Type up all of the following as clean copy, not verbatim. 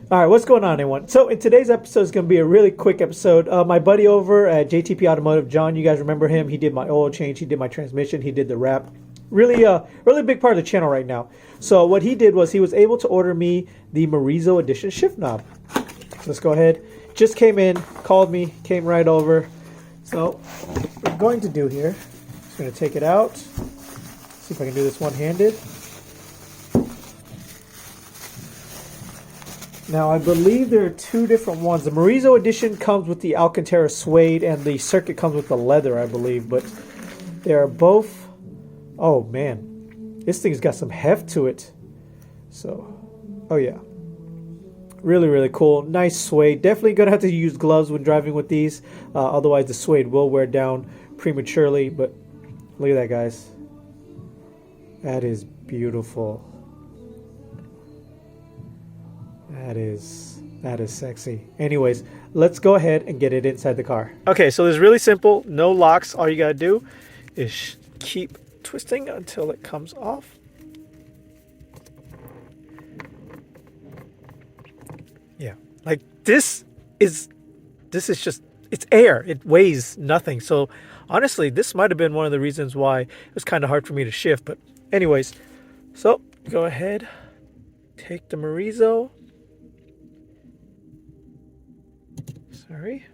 All right, what's going on, everyone? So, in today's episode is going to be a really quick episode. My buddy over at JTP Automotive, John, you guys remember him? He did my oil change, he did my transmission, he did the wrap. Really big part of the channel right now. So, what he did was he was able to order me the Morizo Edition shift knob. So let's go ahead. Just came in, called me, came right over. So, what I'm going to do here, I'm going to take it out. See if I can do this one-handed. Now, I believe there are two different ones. The Morizo edition comes with the Alcantara suede, and the circuit comes with the leather, I believe. But they are both... Oh, man. This thing's got some heft to it. So, oh, yeah. Really cool. Nice suede. Definitely going to have to use gloves when driving with these. Otherwise, the suede will wear down prematurely. But look at that, guys. That is beautiful. That is sexy. Anyways, let's go ahead and get it inside the car. Okay, so it's really simple. No locks. All you gotta do is keep twisting until it comes off. Yeah, like this is just, it's air. It weighs nothing. So honestly, this might have been one of the reasons why it was kind of hard for me to shift. But anyways, so go ahead, take the Morizo. Sorry,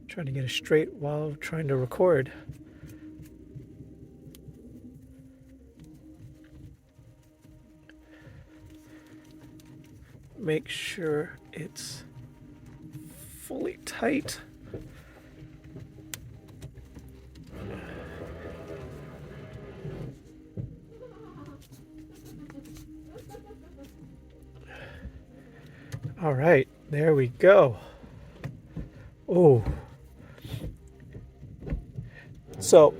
trying to get it straight while trying to record. Make sure it's fully tight. All right, there we go. Oh, so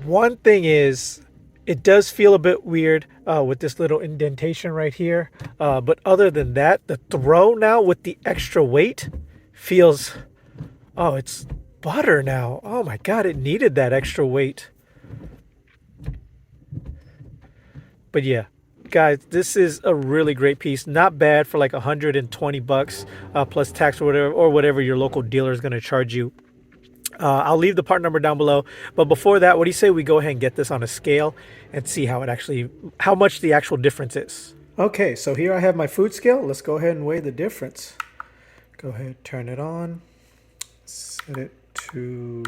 one thing is, it does feel a bit weird with this little indentation right here. But other than that, the throw now with the extra weight feels, oh, it's butter now. Oh my God, it needed that extra weight. But yeah. Guys, this is a really great piece. Not bad for like 120 bucks plus tax or whatever your local dealer is going to charge you. I'll leave the part number down below. But before that, what do you say we go ahead and get this on a scale and see how much the actual difference is? Okay, so here I have my food scale. Let's go ahead and weigh the difference. Go ahead, turn it on. Set it to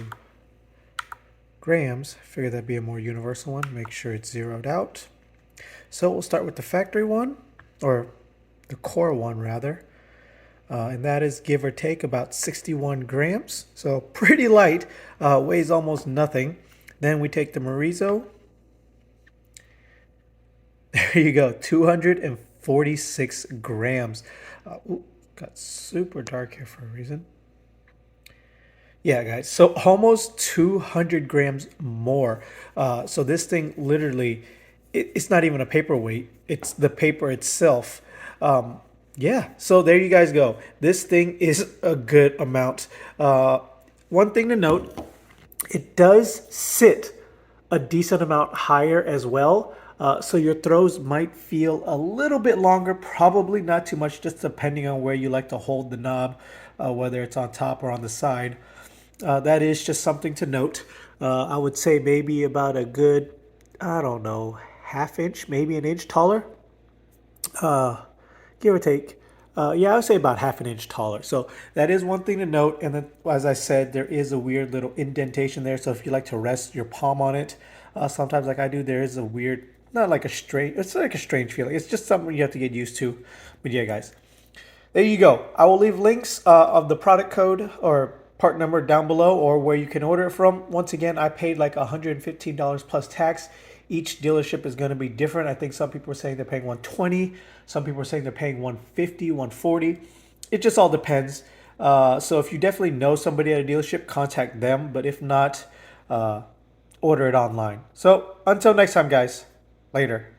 grams. Figure that'd be a more universal one. Make sure it's zeroed out. So we'll start with the factory one, or the core one rather, and that is give or take about 61 grams. So pretty light, weighs almost nothing. Then we take the Morizo. There you go, 246 grams. Ooh, got super dark here for a reason. Yeah, guys, so almost 200 grams more. So this thing literally... It's not even a paperweight. It's the paper itself. Yeah, so there you guys go. This thing is a good amount. One thing to note, it does sit a decent amount higher as well. So your throws might feel a little bit longer, probably not too much, just depending on where you like to hold the knob, whether it's on top or on the side. That is just something to note. I would say maybe about a good, I don't know, half inch, maybe an inch taller, give or take. Yeah, I would say about half an inch taller. So that is one thing to note. And then, as I said, there is a weird little indentation there. So if you like to rest your palm on it, sometimes like I do, there is a weird, not like a strange, it's like a strange feeling. It's just something you have to get used to. But yeah, guys, there you go. I will leave links of the product code or part number down below, or where you can order it from. Once again, I paid like $115 plus tax. Each dealership is going to be different. I think some people are saying they're paying $120. Some people are saying they're paying $150, $140. It just all depends. So if you definitely know somebody at a dealership, contact them. But if not, order it online. So until next time, guys. Later.